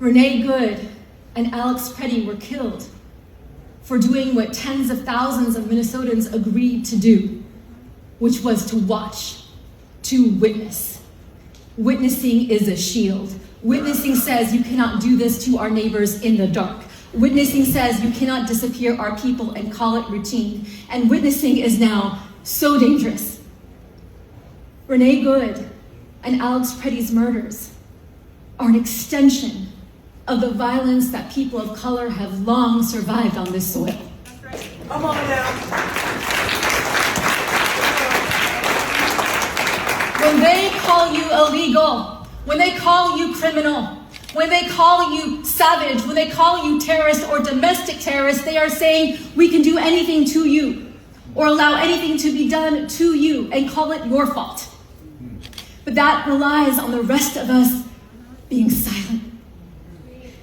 Renee Good and Alex Petty were killed for doing what tens of thousands of Minnesotans agreed to do, which was to watch, to witness. Witnessing is a shield. Witnessing says you cannot do this to our neighbors in the dark. Witnessing says you cannot disappear our people and call it routine. And witnessing is now so dangerous. Renee Good and Alex Petty's murders are an extension of the violence that people of color have long survived on this soil. Come on now. When they call you illegal, when they call you criminal, when they call you savage, when they call you terrorist or domestic terrorist, they are saying we can do anything to you or allow anything to be done to you and call it your fault. But that relies on the rest of us being silent.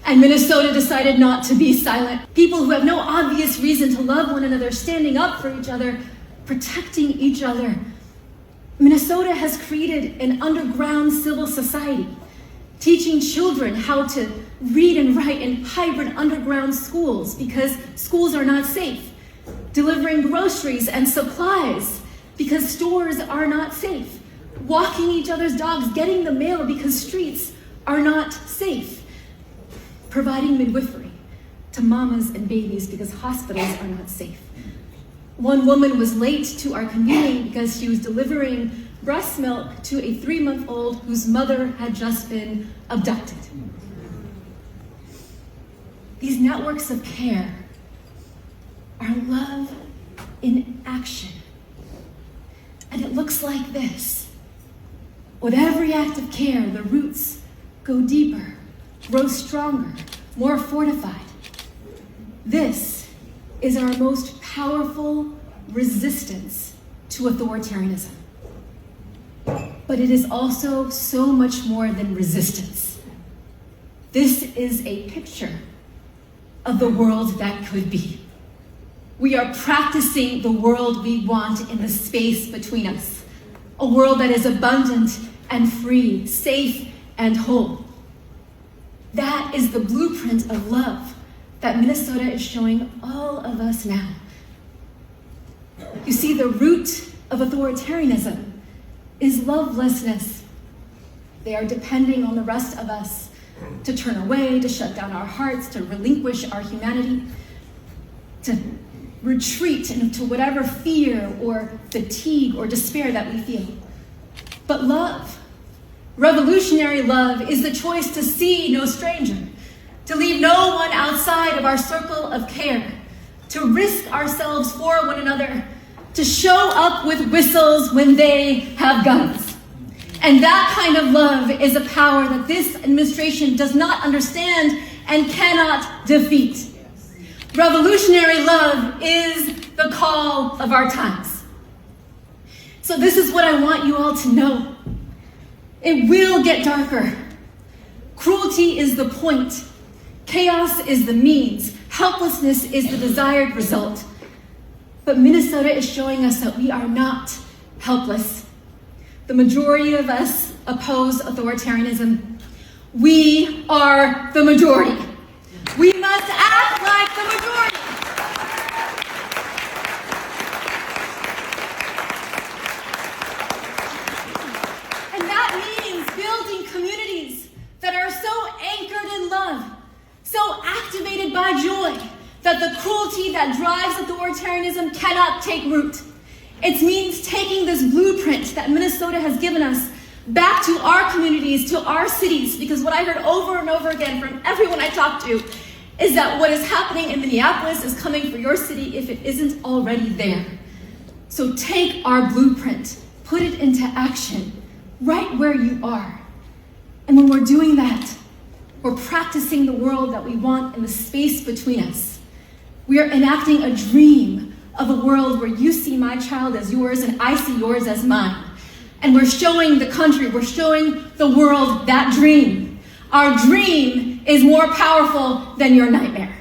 And Minnesota decided not to be silent. People who have no obvious reason to love one another, standing up for each other, protecting each other. Minnesota has created an underground civil society, teaching children how to read and write in hybrid underground schools because schools are not safe, delivering groceries and supplies because stores are not safe, walking each other's dogs, getting the mail because streets are not safe, providing midwifery to mamas and babies because hospitals are not safe. One woman was late to our convening because she was delivering breast milk to a 3-month-old whose mother had just been abducted. These networks of care are love in action. And it looks like this. With every act of care, the roots go deeper, grow stronger, more fortified. This is our most powerful resistance to authoritarianism. But it is also so much more than resistance. This is a picture of the world that could be. We are practicing the world we want in the space between us. A world that is abundant and free, safe and whole. That is the blueprint of love that Minnesota is showing all of us now. You see, the root of authoritarianism is lovelessness. They are depending on the rest of us to turn away, to shut down our hearts, to relinquish our humanity, to retreat into whatever fear or fatigue or despair that we feel. But love, revolutionary love, is the choice to see no stranger, to leave no one outside of our circle of care, to risk ourselves for one another, to show up with whistles when they have guns. And that kind of love is a power that this administration does not understand and cannot defeat. Revolutionary love is the call of our times. So this is what I want you all to know. It will get darker. Cruelty is the point. Chaos is the means. Helplessness is the desired result. But Minnesota is showing us that we are not helpless. The majority of us oppose authoritarianism. We are the majority. We must act like the majority. And that means building communities that are so anchored in love, so activated by joy, that the cruelty that drives authoritarianism cannot take root. It means taking this blueprint that Minnesota has given us back to our communities, to our cities, because what I heard over and over again from everyone I talked to is that what is happening in Minneapolis is coming for your city if it isn't already there. So take our blueprint, put it into action right where you are. And when we're doing that, we're practicing the world that we want in the space between us. We are enacting a dream of a world where you see my child as yours and I see yours as mine. And we're showing the country, we're showing the world that dream. Our dream is more powerful than your nightmare.